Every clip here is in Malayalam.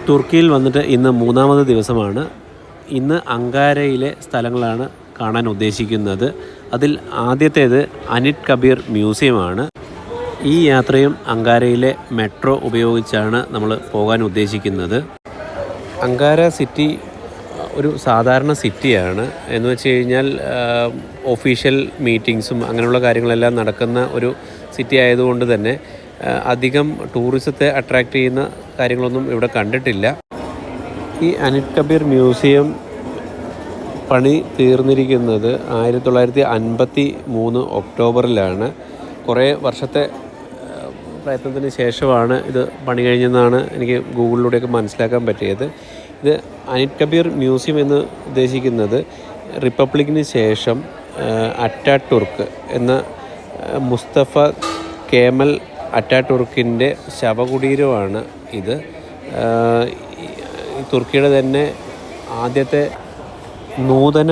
തുർക്കിയിൽ വന്നിട്ട് ഇന്ന് 3-ാമത് ദിവസമാണ്. ഇന്ന് അങ്കാരയിലെ സ്ഥലങ്ങളാണ് കാണാൻ ഉദ്ദേശിക്കുന്നത്. അതിൽ ആദ്യത്തേത് അനിറ്റ് കബീർ മ്യൂസിയമാണ്. ഈ യാത്രയും അങ്കാരയിലെ മെട്രോ ഉപയോഗിച്ചാണ് നമ്മൾ പോകാൻ ഉദ്ദേശിക്കുന്നത്. അങ്കാര സിറ്റി ഒരു സാധാരണ സിറ്റിയാണ്. എന്ന് വെച്ച് കഴിഞ്ഞാൽ ഒഫീഷ്യൽ മീറ്റിങ്സും അങ്ങനെയുള്ള കാര്യങ്ങളെല്ലാം നടക്കുന്ന ഒരു സിറ്റി ആയതുകൊണ്ട് തന്നെ അധികം ടൂറിസത്തെ അട്രാക്റ്റ് ചെയ്യുന്ന കാര്യങ്ങളൊന്നും ഇവിടെ കണ്ടിട്ടില്ല. ഈ അനിറ്റ് കബീർ മ്യൂസിയം പണി തീർന്നിരിക്കുന്നത് 1953 ഒക്ടോബറിലാണ്. കുറേ വർഷത്തെ പ്രയത്നത്തിന് ശേഷമാണ് ഇത് പണി കഴിഞ്ഞെന്നാണ് എനിക്ക് ഗൂഗിളിലൂടെയൊക്കെ മനസ്സിലാക്കാൻ പറ്റിയത്. ഇത് അനിറ്റ് കബീർ മ്യൂസിയം എന്ന് ഉദ്ദേശിക്കുന്നത് റിപ്പബ്ലിക്കിന് ശേഷം അറ്റാതുർക്ക് എന്ന മുസ്തഫ കേമൽ അറ്റാതുർക്കിൻ്റെ ശവകുടീരമാണ് ഇത്. തുർക്കിയുടെ തന്നെ ആദ്യത്തെ നൂതന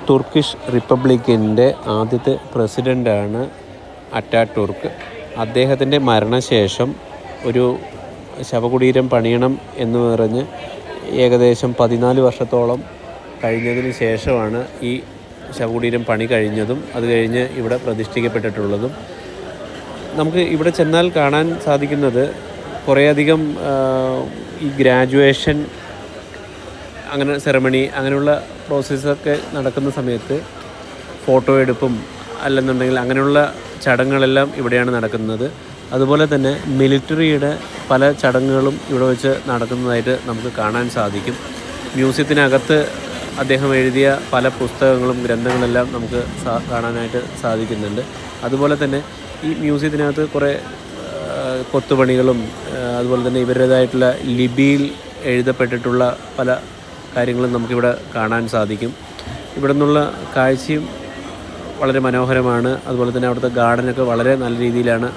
തുർക്കിഷ് റിപ്പബ്ലിക്കിൻ്റെ ആദ്യത്തെ പ്രസിഡൻ്റാണ് അറ്റാതുർക്ക്. അദ്ദേഹത്തിൻ്റെ മരണശേഷം ഒരു ശവകുടീരം പണിയണം എന്ന് പറഞ്ഞ് ഏകദേശം 14 വർഷത്തോളം കഴിഞ്ഞതിന് ശേഷമാണ് ഈ ശവകുടീരം പണി കഴിഞ്ഞതും അത് കഴിഞ്ഞ് ഇവിടെ പ്രതിഷ്ഠിക്കപ്പെട്ടിട്ടുള്ളതും. നമുക്ക് ഇവിടെ ചെന്നാൽ കാണാൻ സാധിക്കുന്നത് കുറേയധികം ഈ ഗ്രാജുവേഷൻ അങ്ങനെ സെറമണി അങ്ങനെയുള്ള പ്രോസസ്സൊക്കെ നടക്കുന്ന സമയത്ത് ഫോട്ടോ എടുപ്പും അല്ലെന്നുണ്ടെങ്കിൽ അങ്ങനെയുള്ള ചടങ്ങുകളെല്ലാം ഇവിടെയാണ് നടക്കുന്നത്. അതുപോലെ തന്നെ മിലിറ്ററിയുടെ പല ചടങ്ങുകളും ഇവിടെ വെച്ച് നടക്കുന്നതായിട്ട് നമുക്ക് കാണാൻ സാധിക്കും. മ്യൂസിയത്തിനകത്ത് അദ്ദേഹം എഴുതിയ പല പുസ്തകങ്ങളും ഗ്രന്ഥങ്ങളെല്ലാം നമുക്ക് കാണാനായിട്ട് സാധിക്കുന്നുണ്ട്. അതുപോലെ തന്നെ ഈ മ്യൂസിയത്തിനകത്ത് കുറേ കൊത്തുപണികളും അതുപോലെ തന്നെ ഇവരുടേതായിട്ടുള്ള ലിപിയിൽ എഴുതപ്പെട്ടിട്ടുള്ള പല കാര്യങ്ങളും നമുക്കിവിടെ കാണാൻ സാധിക്കും. ഇവിടെ നിന്നുള്ള കാഴ്ചയും വളരെ മനോഹരമാണ്. അതുപോലെ തന്നെ അവിടുത്തെ ഗാർഡനൊക്കെ വളരെ നല്ല രീതിയിലാണ്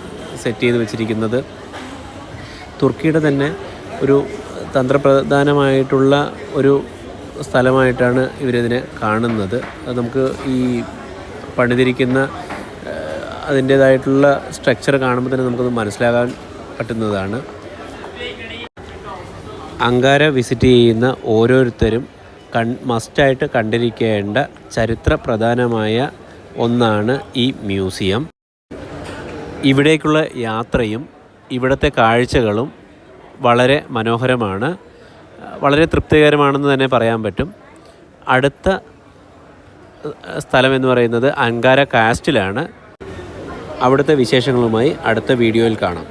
സെറ്റ് ചെയ്ത് വെച്ചിരിക്കുന്നത്. തുർക്കിയുടെ തന്നെ ഒരു തന്ത്രപ്രധാനമായിട്ടുള്ള ഒരു സ്ഥലമായിട്ടാണ് ഇവരിതിനെ കാണുന്നത്. അത് നമുക്ക് ഈ പണിതിരിക്കുന്ന അതിൻ്റേതായിട്ടുള്ള സ്ട്രക്ചർ കാണുമ്പോൾ തന്നെ നമുക്കത് മനസ്സിലാകാൻ പറ്റുന്നതാണ്. അങ്കാര വിസിറ്റ് ചെയ്യുന്ന ഓരോരുത്തരും മസ്റ്റായിട്ട് കണ്ടിരിക്കേണ്ട ചരിത്ര പ്രധാനമായ ഒന്നാണ് ഈ മ്യൂസിയം. ഇവിടേക്കുള്ള യാത്രയും ഇവിടുത്തെ കാഴ്ചകളും വളരെ മനോഹരമാണ്, വളരെ തൃപ്തികരമാണെന്ന് തന്നെ പറയാൻ പറ്റും. അടുത്ത സ്ഥലം എന്ന് പറയുന്നത് അങ്കാര കാസ്റ്റിലാണ്. അവിടുത്തെ വിശേഷങ്ങളുമായി അടുത്ത വീഡിയോയിൽ കാണാം.